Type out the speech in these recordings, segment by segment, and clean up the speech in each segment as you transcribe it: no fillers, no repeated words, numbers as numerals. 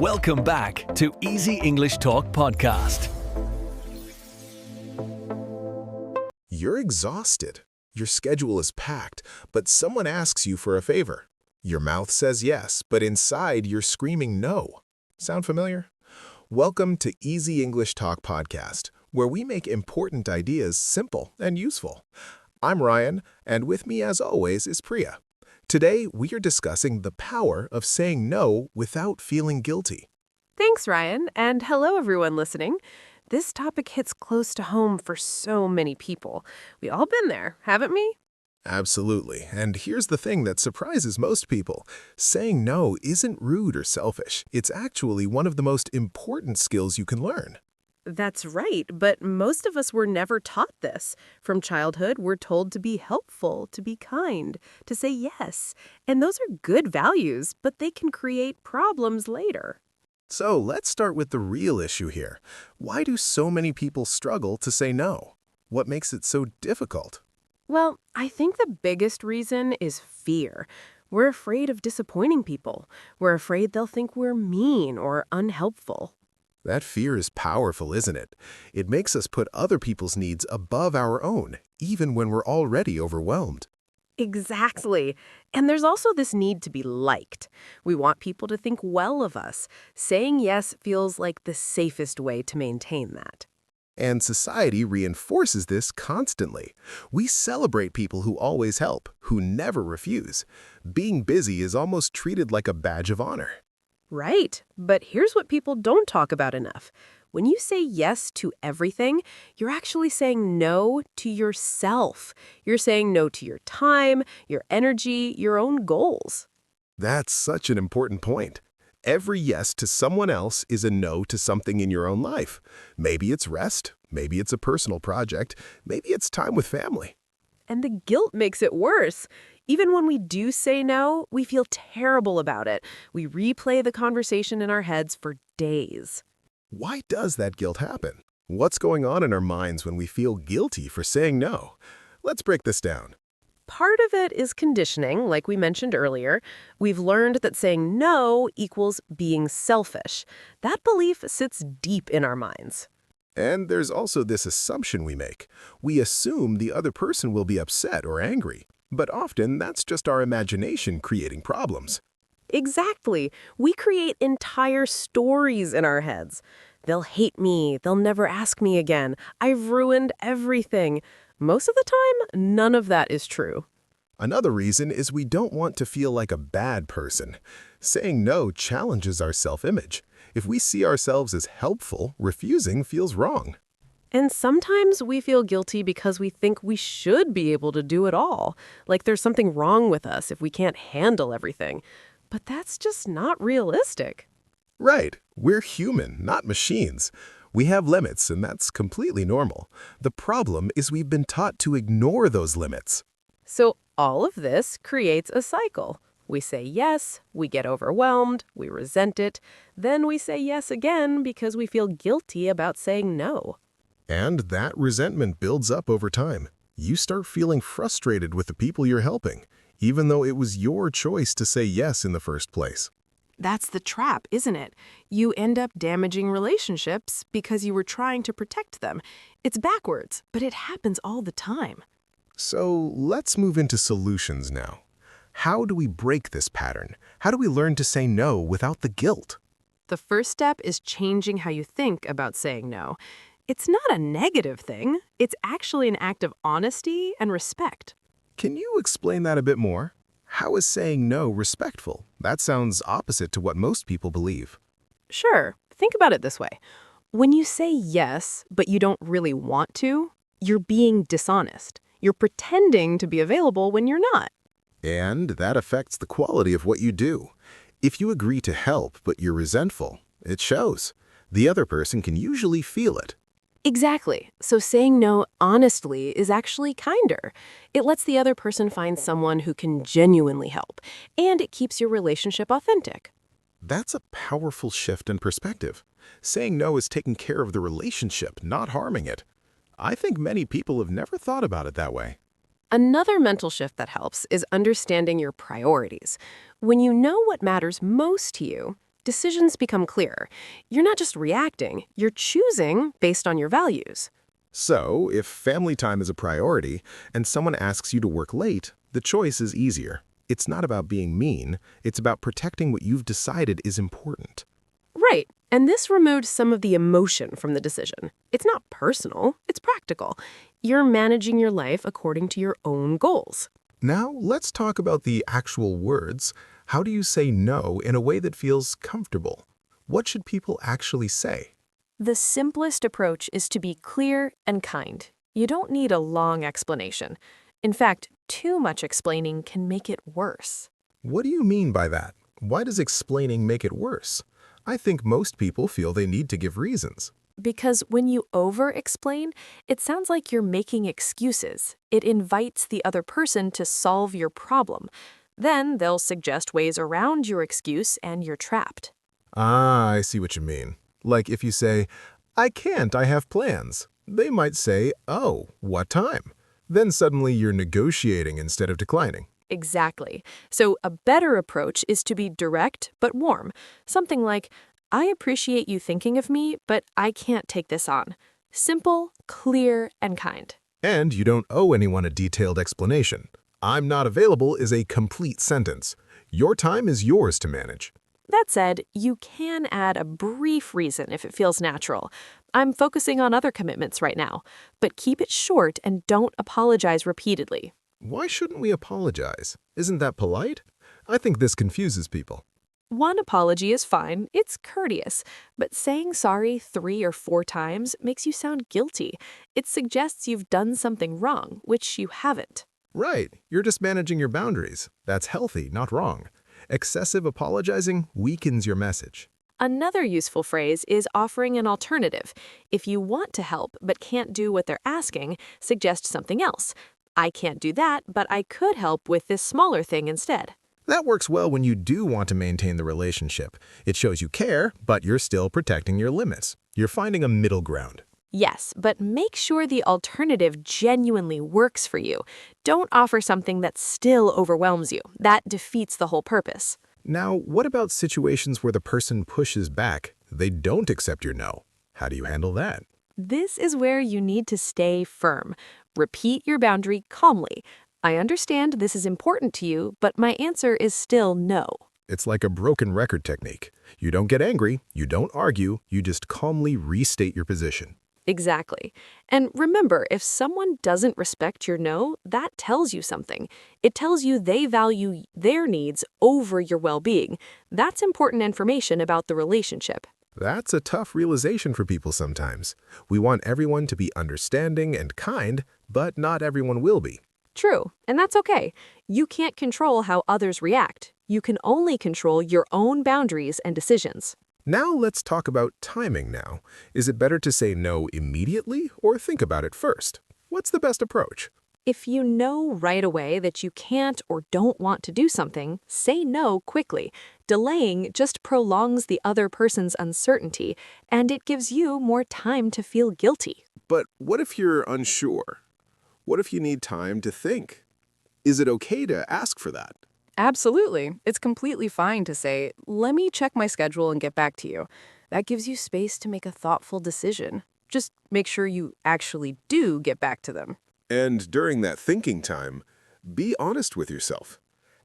Welcome back to Easy English Talk Podcast. You're exhausted. Your schedule is packed, but someone asks you for a favor. Your mouth says yes, but inside you're screaming no. Sound familiar? Welcome to Easy English Talk Podcast, where we make important ideas simple and useful. I'm Ryan, and with me as always is Priya. Today, we are discussing the power of saying no without feeling guilty. Thanks, Ryan, and hello everyone listening. This topic hits close to home for so many people. We all been there, haven't we? Absolutely, and here's the thing that surprises most people. Saying no isn't rude or selfish. It's actually one of the most important skills you can learn. That's right, but most of us were never taught this. From childhood, we're told to be helpful, to be kind, to say yes. And those are good values, but they can create problems later. So let's start with the real issue here. Why do so many people struggle to say no? What makes it so difficult? Well, I think the biggest reason is fear. We're afraid of disappointing people. We're afraid they'll think we're mean or unhelpful. That fear is powerful, isn't it? It makes us put other people's needs above our own, even when we're already overwhelmed. Exactly. And there's also this need to be liked. We want people to think well of us. Saying yes feels like the safest way to maintain that. And society reinforces this constantly. We celebrate people who always help, who never refuse. Being busy is almost treated like a badge of honor. Right. But here's what people don't talk about enough. When you say yes to everything, you're actually saying no to yourself. You're saying no to your time, your energy, your own goals. That's such an important point. Every yes to someone else is a no to something in your own life. Maybe it's rest, maybe it's a personal project, maybe it's time with family. And the guilt makes it worse. Even when we do say no, we feel terrible about it. We replay the conversation in our heads for days. Why does that guilt happen? What's going on in our minds when we feel guilty for saying no? Let's break this down. Part of it is conditioning, like we mentioned earlier. We've learned that saying no equals being selfish. That belief sits deep in our minds. And there's also this assumption we make. We assume the other person will be upset or angry. But often, that's just our imagination creating problems. Exactly. We create entire stories in our heads. They'll hate me. They'll never ask me again. I've ruined everything. Most of the time, none of that is true. Another reason is we don't want to feel like a bad person. Saying no challenges our self-image. If we see ourselves as helpful, refusing feels wrong. And sometimes we feel guilty because we think we should be able to do it all. Like there's something wrong with us if we can't handle everything. But that's just not realistic. Right. We're human, not machines. We have limits, and that's completely normal. The problem is we've been taught to ignore those limits. So all of this creates a cycle. We say yes, we get overwhelmed, we resent it. Then we say yes again because we feel guilty about saying no. And that resentment builds up over time. You start feeling frustrated with the people you're helping, even though it was your choice to say yes in the first place. That's the trap, isn't it? You end up damaging relationships because you were trying to protect them. It's backwards, but it happens all the time. So let's move into solutions now. How do we break this pattern? How do we learn to say no without the guilt? The first step is changing how you think about saying no. It's not a negative thing. It's actually an act of honesty and respect. Can you explain that a bit more? How is saying no respectful? That sounds opposite to what most people believe. Sure. Think about it this way. When you say yes, but you don't really want to, you're being dishonest. You're pretending to be available when you're not. And that affects the quality of what you do. If you agree to help, but you're resentful, it shows. The other person can usually feel it. Exactly. So saying no honestly is actually kinder. It lets the other person find someone who can genuinely help, and it keeps your relationship authentic. That's a powerful shift in perspective. Saying no is taking care of the relationship, not harming it. I think many people have never thought about it that way. Another mental shift that helps is understanding your priorities. When you know what matters most to you, Decisions become clearer. You're not just reacting, you're choosing based on your values. So, if family time is a priority and someone asks you to work late, the choice is easier. It's not about being mean, it's about protecting what you've decided is important. Right. And this removes some of the emotion from the decision. It's not personal, it's practical. You're managing your life according to your own goals. Now, let's talk about the actual words. How do you say no in a way that feels comfortable? What should people actually say? The simplest approach is to be clear and kind. You don't need a long explanation. In fact, too much explaining can make it worse. What do you mean by that? Why does explaining make it worse? I think most people feel they need to give reasons. Because when you over-explain, it sounds like you're making excuses. It invites the other person to solve your problem. Then they'll suggest ways around your excuse and you're trapped. Ah, I see what you mean. Like if you say, I can't, I have plans. They might say, oh, what time? Then suddenly you're negotiating instead of declining. Exactly. So a better approach is to be direct but warm. Something like, I appreciate you thinking of me, but I can't take this on. Simple, clear, and kind. And you don't owe anyone a detailed explanation. I'm not available is a complete sentence. Your time is yours to manage. That said, you can add a brief reason if it feels natural. I'm focusing on other commitments right now, but keep it short and don't apologize repeatedly. Why shouldn't we apologize? Isn't that polite? I think this confuses people. One apology is fine, it's courteous, but saying sorry 3 or 4 times makes you sound guilty. It suggests you've done something wrong, which you haven't. Right, you're just managing your boundaries. That's healthy, not wrong. Excessive apologizing weakens your message. Another useful phrase is offering an alternative. If you want to help but can't do what they're asking, suggest something else. I can't do that, but I could help with this smaller thing instead. That works well when you do want to maintain the relationship. It shows you care, but you're still protecting your limits. You're finding a middle ground. Yes, but make sure the alternative genuinely works for you. Don't offer something that still overwhelms you. That defeats the whole purpose. Now, what about situations where the person pushes back? They don't accept your no. How do you handle that? This is where you need to stay firm. Repeat your boundary calmly. I understand this is important to you, but my answer is still no. It's like a broken record technique. You don't get angry, you don't argue, you just calmly restate your position. Exactly. And remember, if someone doesn't respect your no, that tells you something. It tells you they value their needs over your well-being. That's important information about the relationship. That's a tough realization for people sometimes. We want everyone to be understanding and kind, but not everyone will be. True, and that's okay. You can't control how others react. You can only control your own boundaries and decisions. Now let's talk about timing now. Is it better to say no immediately or think about it first? What's the best approach? If you know right away that you can't or don't want to do something, say no quickly. Delaying just prolongs the other person's uncertainty, and it gives you more time to feel guilty. But what if you're unsure? What if you need time to think? Is it okay to ask for that? Absolutely. It's completely fine to say, let me check my schedule and get back to you. That gives you space to make a thoughtful decision. Just make sure you actually do get back to them. And during that thinking time, be honest with yourself.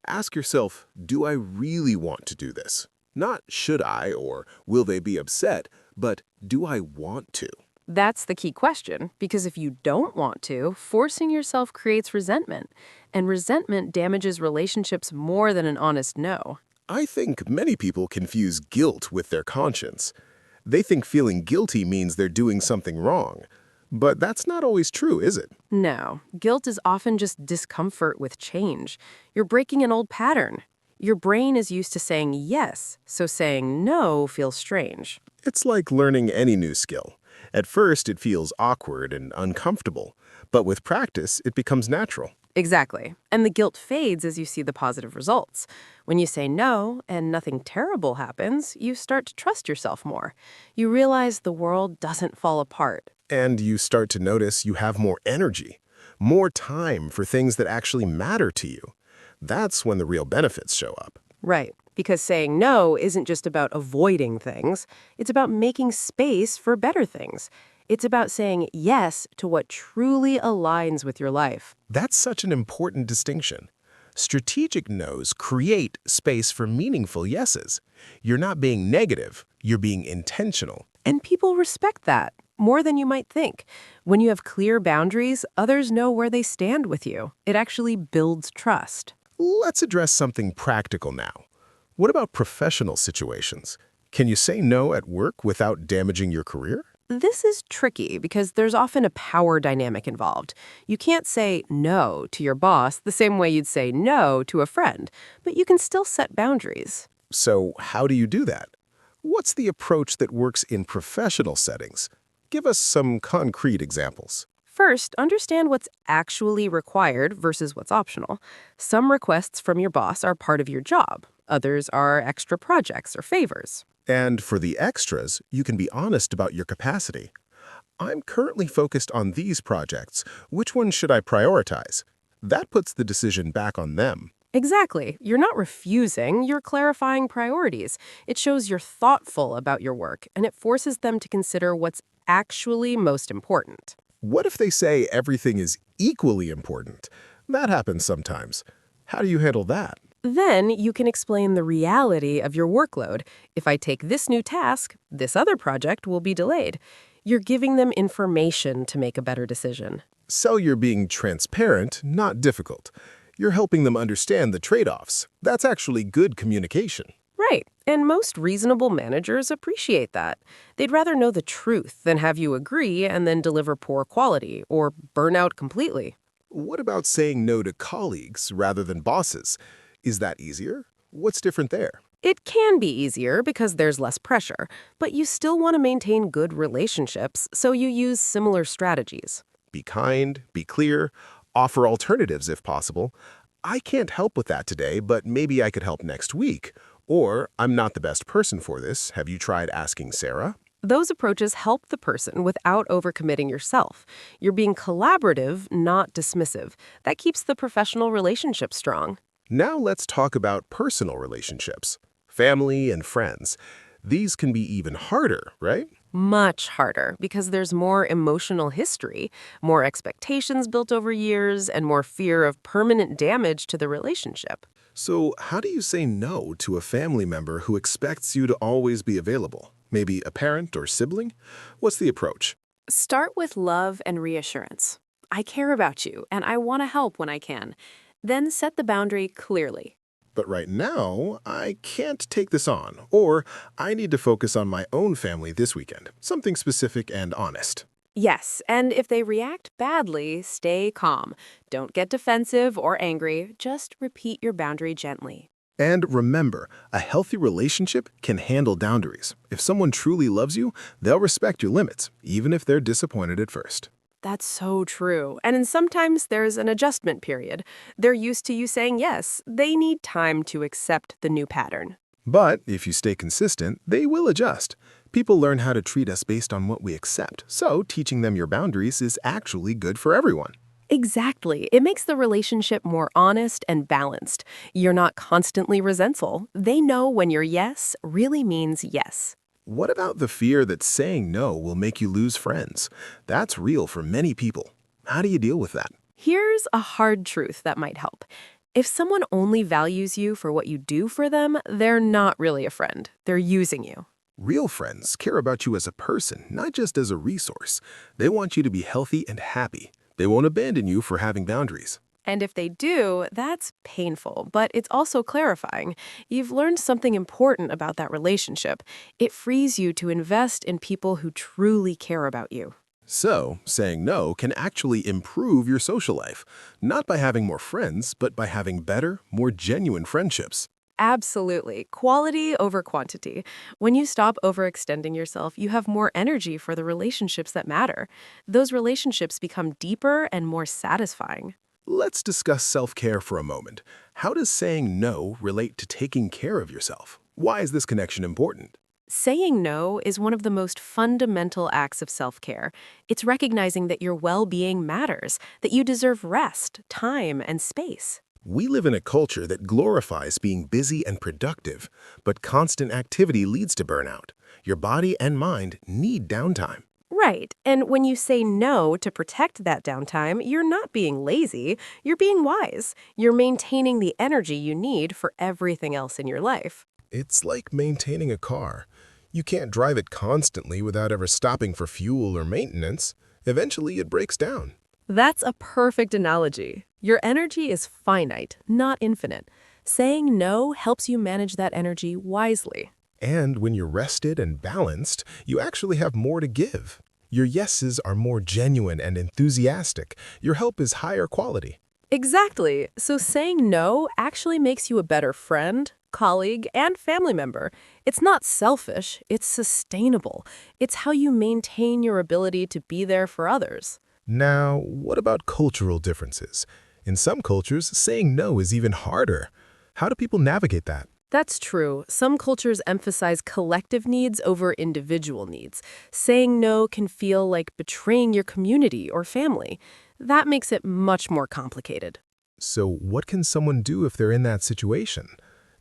Ask yourself, do I really want to do this? Not should I or will they be upset, but do I want to? That's the key question, because if you don't want to, forcing yourself creates resentment, and resentment damages relationships more than an honest no. I think many people confuse guilt with their conscience. They think feeling guilty means they're doing something wrong. But that's not always true, is it? No, guilt is often just discomfort with change. You're breaking an old pattern. Your brain is used to saying yes, so saying no feels strange. It's like learning any new skill. At first, it feels awkward and uncomfortable, but with practice, it becomes natural. Exactly. And the guilt fades as you see the positive results. When you say no and nothing terrible happens, you start to trust yourself more. You realize the world doesn't fall apart. And you start to notice you have more energy, more time for things that actually matter to you. That's when the real benefits show up. Right. Because saying no isn't just about avoiding things, it's about making space for better things. It's about saying yes to what truly aligns with your life. That's such an important distinction. Strategic no's create space for meaningful yeses. You're not being negative, you're being intentional. And people respect that more than you might think. When you have clear boundaries, others know where they stand with you. It actually builds trust. Let's address something practical now. What about professional situations? Can you say no at work without damaging your career? This is tricky because there's often a power dynamic involved. You can't say no to your boss the same way you'd say no to a friend, but you can still set boundaries. So how do you do that? What's the approach that works in professional settings? Give us some concrete examples. First, understand what's actually required versus what's optional. Some requests from your boss are part of your job. Others are extra projects or favors. And for the extras, you can be honest about your capacity. I'm currently focused on these projects. Which one should I prioritize? That puts the decision back on them. Exactly. You're not refusing, you're clarifying priorities. It shows you're thoughtful about your work, and it forces them to consider what's actually most important. What if they say everything is equally important? That happens sometimes. How do you handle that? Then you can explain the reality of your workload. If I take this new task, this other project will be delayed. You're giving them information to make a better decision. So you're being transparent, not difficult. You're helping them understand the trade-offs. That's actually good communication. Right. And most reasonable managers appreciate that. They'd rather know the truth than have you agree and then deliver poor quality or burn out completely. What about saying no to colleagues rather than bosses? Is that easier? What's different there? It can be easier because there's less pressure, but you still want to maintain good relationships, so you use similar strategies. Be kind, be clear, offer alternatives if possible. I can't help with that today, but maybe I could help next week. Or, I'm not the best person for this. Have you tried asking Sarah? Those approaches help the person without overcommitting yourself. You're being collaborative, not dismissive. That keeps the professional relationship strong. Now let's talk about personal relationships. Family and friends. These can be even harder, right? Much harder because there's more emotional history, more expectations built over years, and more fear of permanent damage to the relationship. So how do you say no to a family member who expects you to always be available? Maybe a parent or sibling? What's the approach? Start with love and reassurance. I care about you, and I want to help when I can. Then set the boundary clearly. But right now, I can't take this on, or I need to focus on my own family this weekend. Something specific and honest. Yes, and if they react badly, stay calm. Don't get defensive or angry. Just repeat your boundary gently. And remember, a healthy relationship can handle boundaries. If someone truly loves you, they'll respect your limits, even if they're disappointed at first. That's so true. And sometimes there's an adjustment period. They're used to you saying yes. They need time to accept the new pattern. But if you stay consistent, they will adjust. People learn how to treat us based on what we accept, so teaching them your boundaries is actually good for everyone. Exactly. It makes the relationship more honest and balanced. You're not constantly resentful. They know when your yes really means yes. What about the fear that saying no will make you lose friends? That's real for many people. How do you deal with that? Here's a hard truth that might help. If someone only values you for what you do for them, they're not really a friend. They're using you. Real friends care about you as a person, not just as a resource. They want you to be healthy and happy. They won't abandon you for having boundaries. And if they do, that's painful, but it's also clarifying. You've learned something important about that relationship. It frees you to invest in people who truly care about you. So, saying no can actually improve your social life, not by having more friends, but by having better, more genuine friendships. Absolutely. Quality over quantity. When you stop overextending yourself, you have more energy for the relationships that matter. Those relationships become deeper and more satisfying. Let's discuss self-care for a moment. How does saying no relate to taking care of yourself? Why is this connection important? Saying no is one of the most fundamental acts of self-care. It's recognizing that your well-being matters, that you deserve rest, time, and space. We live in a culture that glorifies being busy and productive, but constant activity leads to burnout. Your body and mind need downtime. Right. And when you say no to protect that downtime, you're not being lazy, you're being wise. You're maintaining the energy you need for everything else in your life. It's like maintaining a car. You can't drive it constantly without ever stopping for fuel or maintenance. Eventually, it breaks down. That's a perfect analogy. Your energy is finite, not infinite. Saying no helps you manage that energy wisely. And when you're rested and balanced, you actually have more to give. Your yeses are more genuine and enthusiastic. Your help is higher quality. Exactly. So saying no actually makes you a better friend, colleague, and family member. It's not selfish, it's sustainable. It's how you maintain your ability to be there for others. Now, what about cultural differences? In some cultures, saying no is even harder. How do people navigate that? That's true. Some cultures emphasize collective needs over individual needs. Saying no can feel like betraying your community or family. That makes it much more complicated. So what can someone do if they're in that situation?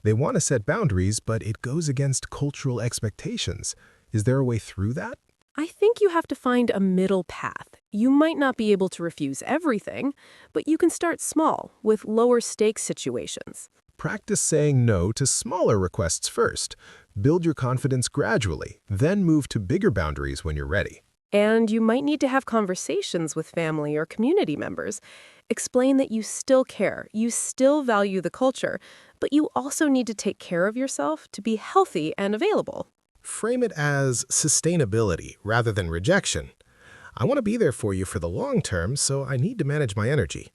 They want to set boundaries, but it goes against cultural expectations. Is there a way through that? I think you have to find a middle path. You might not be able to refuse everything, but you can start small with lower stakes situations. Practice saying no to smaller requests first. Build your confidence gradually, then move to bigger boundaries when you're ready. And you might need to have conversations with family or community members. Explain that you still care, you still value the culture, but you also need to take care of yourself to be healthy and available. Frame it as sustainability rather than rejection. I want to be there for you for the long term, so I need to manage my energy.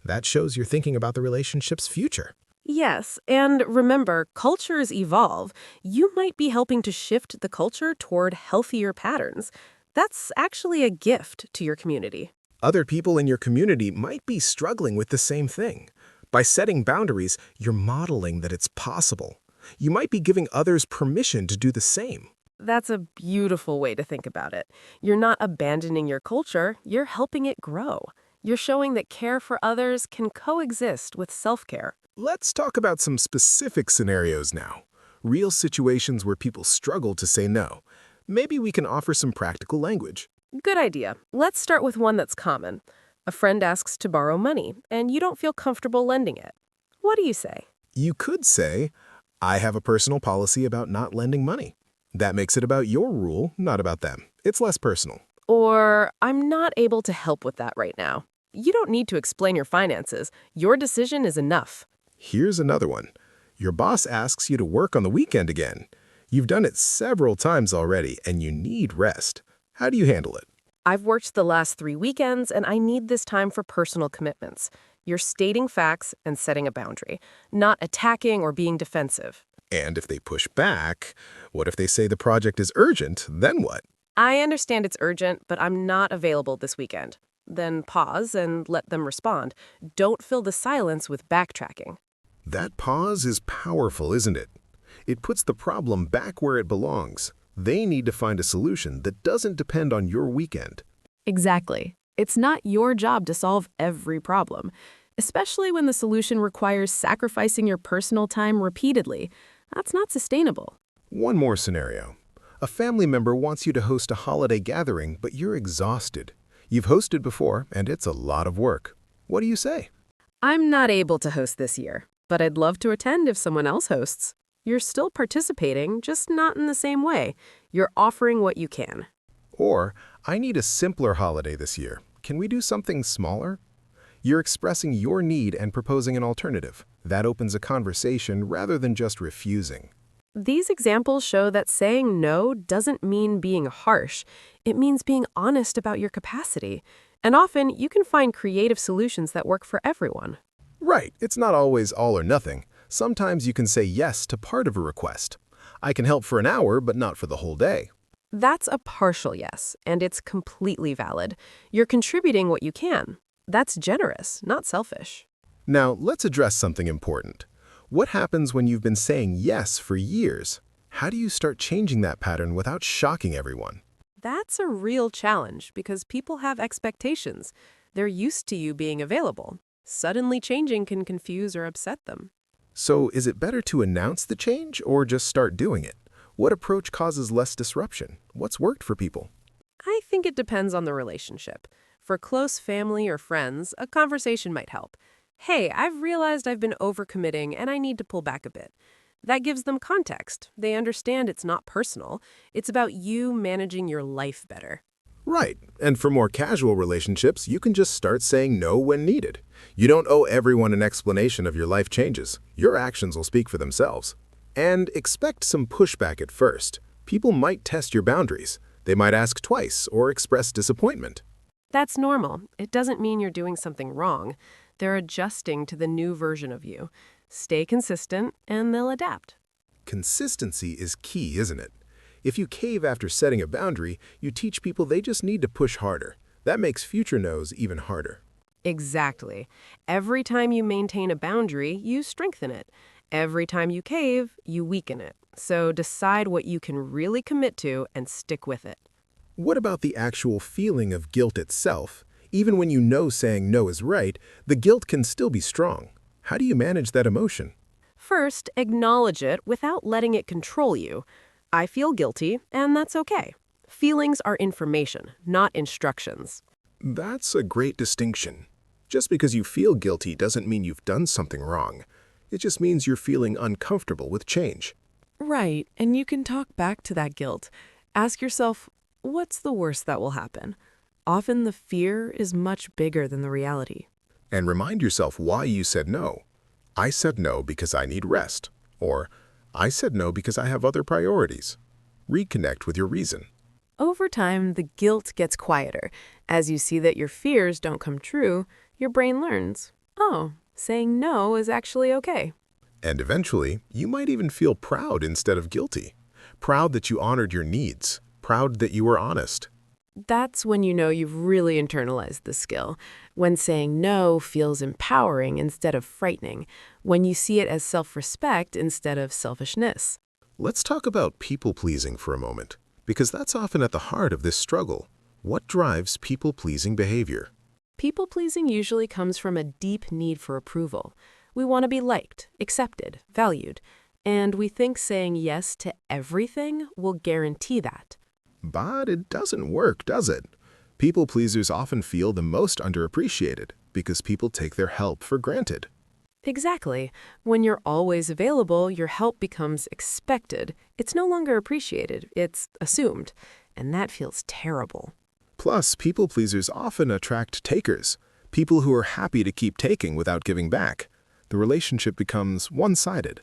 That shows you're thinking about the relationship's future. Yes, and remember, cultures evolve. You might be helping to shift the culture toward healthier patterns. That's actually a gift to your community. Other people in your community might be struggling with the same thing. By setting boundaries, you're modeling that it's possible. You might be giving others permission to do the same. That's a beautiful way to think about it. You're not abandoning your culture, you're helping it grow. You're showing that care for others can coexist with self-care. Let's talk about some specific scenarios now. Real situations where people struggle to say no. Maybe we can offer some practical language. Good idea. Let's start with one that's common. A friend asks to borrow money, and you don't feel comfortable lending it. What do you say? You could say, I have a personal policy about not lending money. That makes it about your rule, not about them. It's less personal. Or, I'm not able to help with that right now. You don't need to explain your finances. Your decision is enough. Here's another one. Your boss asks you to work on the weekend again. You've done it several times already, and you need rest. How do you handle it? I've worked the last 3 weekends, and I need this time for personal commitments. You're stating facts and setting a boundary, not attacking or being defensive. And if they push back, what if they say the project is urgent? Then what? I understand it's urgent, but I'm not available this weekend. Then pause and let them respond. Don't fill the silence with backtracking. That pause is powerful, isn't it? It puts the problem back where it belongs. They need to find a solution that doesn't depend on your weekend. Exactly. It's not your job to solve every problem, especially when the solution requires sacrificing your personal time repeatedly. That's not sustainable. One more scenario. A family member wants you to host a holiday gathering, but you're exhausted. You've hosted before, and it's a lot of work. What do you say? I'm not able to host this year, but I'd love to attend if someone else hosts. You're still participating, just not in the same way. You're offering what you can. Or, I need a simpler holiday this year. Can we do something smaller? You're expressing your need and proposing an alternative. That opens a conversation rather than just refusing. These examples show that saying no doesn't mean being harsh. It means being honest about your capacity. And often, you can find creative solutions that work for everyone. Right, it's not always all or nothing. Sometimes you can say yes to part of a request. I can help for an hour, but not for the whole day. That's a partial yes, and it's completely valid. You're contributing what you can. That's generous, not selfish. Now, let's address something important. What happens when you've been saying yes for years? How do you start changing that pattern without shocking everyone? That's a real challenge because people have expectations. They're used to you being available. Suddenly changing can confuse or upset them. So is it better to announce the change or just start doing it? What approach causes less disruption? What's worked for people? I think it depends on the relationship. For close family or friends, a conversation might help. Hey, I've realized I've been overcommitting and I need to pull back a bit. That gives them context. They understand it's not personal. It's about you managing your life better. Right. And for more casual relationships, you can just start saying no when needed. You don't owe everyone an explanation of your life changes. Your actions will speak for themselves. And expect some pushback at first. People might test your boundaries. They might ask twice or express disappointment. That's normal. It doesn't mean you're doing something wrong. They're adjusting to the new version of you. Stay consistent, and they'll adapt. Consistency is key, isn't it? If you cave after setting a boundary, you teach people they just need to push harder. That makes future no's even harder. Exactly. Every time you maintain a boundary, you strengthen it. Every time you cave, you weaken it. So decide what you can really commit to and stick with it. What about the actual feeling of guilt itself? Even when you know saying no is right, the guilt can still be strong. How do you manage that emotion? First, acknowledge it without letting it control you. I feel guilty, and that's okay. Feelings are information, not instructions. That's a great distinction. Just because you feel guilty doesn't mean you've done something wrong. It just means you're feeling uncomfortable with change. Right, and you can talk back to that guilt. Ask yourself, what's the worst that will happen? Often the fear is much bigger than the reality. And remind yourself why you said no. I said no because I need rest. Or, I said no because I have other priorities. Reconnect with your reason. Over time, the guilt gets quieter. As you see that your fears don't come true, your brain learns, oh, saying no is actually okay. And eventually, you might even feel proud instead of guilty. Proud that you honored your needs. Proud that you were honest. That's when you know you've really internalized the skill. When saying no feels empowering instead of frightening. When you see it as self-respect instead of selfishness. Let's talk about people-pleasing for a moment, because that's often at the heart of this struggle. What drives people-pleasing behavior? People-pleasing usually comes from a deep need for approval. We want to be liked, accepted, valued. And we think saying yes to everything will guarantee that. But it doesn't work, does it? People-pleasers often feel the most underappreciated because people take their help for granted. Exactly. When you're always available, your help becomes expected. It's no longer appreciated, it's assumed. And that feels terrible. Plus, people-pleasers often attract takers, people who are happy to keep taking without giving back. The relationship becomes one-sided.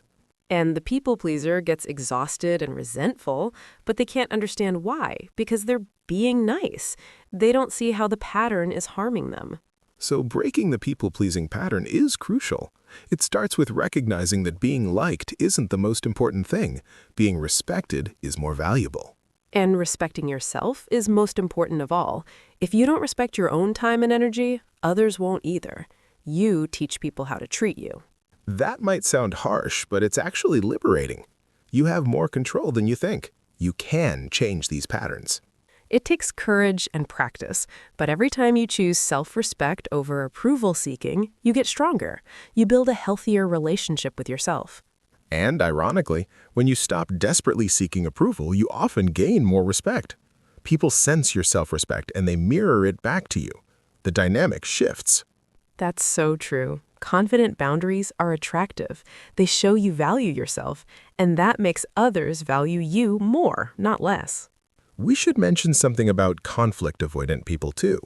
And the people pleaser gets exhausted and resentful, but they can't understand why, because they're being nice. They don't see how the pattern is harming them. So breaking the people-pleasing pattern is crucial. It starts with recognizing that being liked isn't the most important thing. Being respected is more valuable. And respecting yourself is most important of all. If you don't respect your own time and energy, others won't either. You teach people how to treat you. That might sound harsh, but it's actually liberating. You have more control than you think. You can change these patterns. It takes courage and practice, but every time you choose self-respect over approval-seeking, you get stronger. You build a healthier relationship with yourself. And ironically, when you stop desperately seeking approval, you often gain more respect. People sense your self-respect and they mirror it back to you. The dynamic shifts. That's so true. Confident boundaries are attractive. They show you value yourself, and that makes others value you more, not less. We should mention something about conflict-avoidant people too.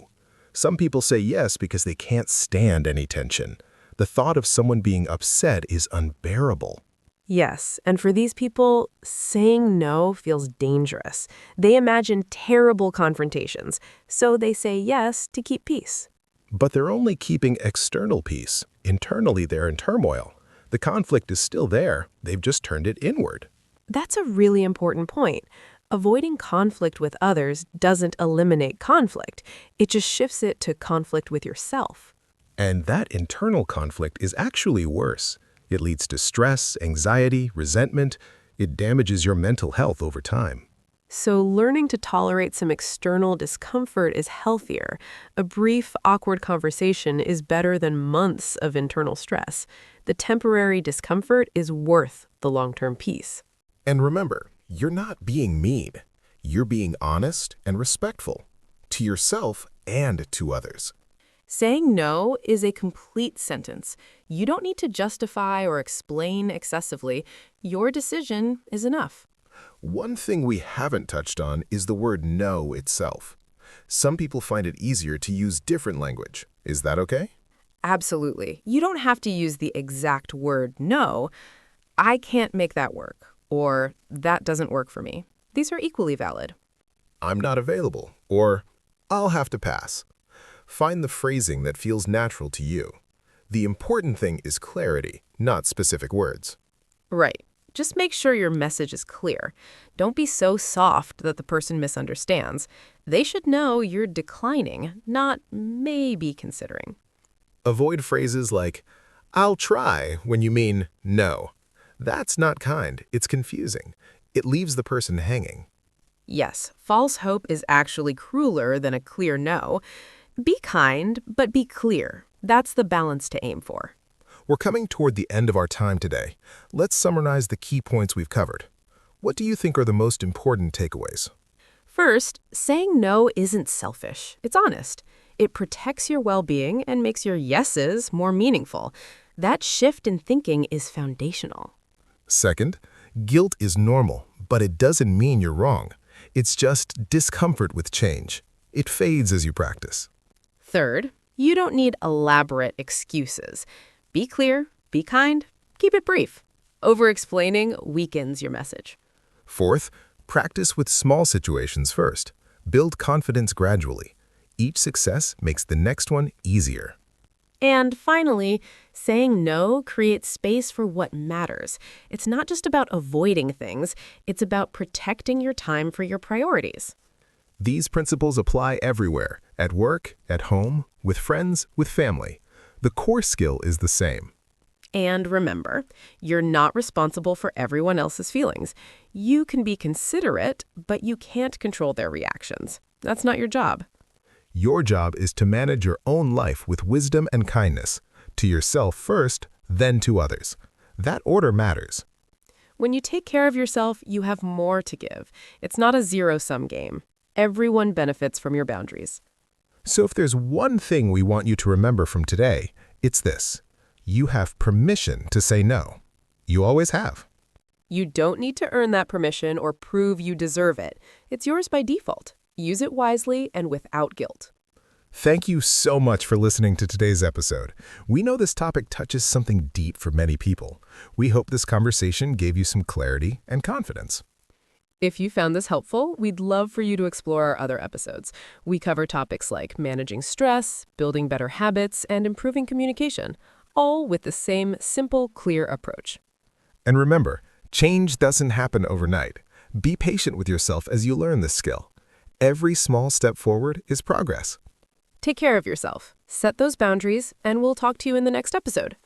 Some people say yes because they can't stand any tension. The thought of someone being upset is unbearable. Yes, and for these people, saying no feels dangerous. They imagine terrible confrontations, so they say yes to keep peace. But they're only keeping external peace. Internally, they're in turmoil. The conflict is still there. They've just turned it inward. That's a really important point. Avoiding conflict with others doesn't eliminate conflict. It just shifts it to conflict with yourself. And that internal conflict is actually worse. It leads to stress, anxiety, resentment. It damages your mental health over time. So learning to tolerate some external discomfort is healthier. A brief, awkward conversation is better than months of internal stress. The temporary discomfort is worth the long-term peace. And remember, you're not being mean. You're being honest and respectful to yourself and to others. Saying no is a complete sentence. You don't need to justify or explain excessively. Your decision is enough. One thing we haven't touched on is the word no itself. Some people find it easier to use different language. Is that okay? Absolutely. You don't have to use the exact word no. I can't make that work, or that doesn't work for me. These are equally valid. I'm not available, or I'll have to pass. Find the phrasing that feels natural to you. The important thing is clarity, not specific words. Right. Just make sure your message is clear. Don't be so soft that the person misunderstands. They should know you're declining, not maybe considering. Avoid phrases like, I'll try, when you mean no. That's not kind. It's confusing. It leaves the person hanging. Yes, false hope is actually crueler than a clear no. Be kind, but be clear. That's the balance to aim for. We're coming toward the end of our time today. Let's summarize the key points we've covered. What do you think are the most important takeaways? First, saying no isn't selfish. It's honest. It protects your well-being and makes your yeses more meaningful. That shift in thinking is foundational. Second, guilt is normal, but it doesn't mean you're wrong. It's just discomfort with change. It fades as you practice. Third, you don't need elaborate excuses. Be clear, be kind, keep it brief. Over-explaining weakens your message. Fourth, practice with small situations first. Build confidence gradually. Each success makes the next one easier. And finally, saying no creates space for what matters. It's not just about avoiding things, it's about protecting your time for your priorities. These principles apply everywhere, at work, at home, with friends, with family. The core skill is the same. And remember, you're not responsible for everyone else's feelings. You can be considerate, but you can't control their reactions. That's not your job. Your job is to manage your own life with wisdom and kindness, to yourself first, then to others. That order matters. When you take care of yourself, you have more to give. It's not a zero-sum game. Everyone benefits from your boundaries. So if there's one thing we want you to remember from today, it's this. You have permission to say no. You always have. You don't need to earn that permission or prove you deserve it. It's yours by default. Use it wisely and without guilt. Thank you so much for listening to today's episode. We know this topic touches something deep for many people. We hope this conversation gave you some clarity and confidence. If you found this helpful, we'd love for you to explore our other episodes. We cover topics like managing stress, building better habits, and improving communication, all with the same simple, clear approach. And remember, change doesn't happen overnight. Be patient with yourself as you learn this skill. Every small step forward is progress. Take care of yourself, set those boundaries, and we'll talk to you in the next episode.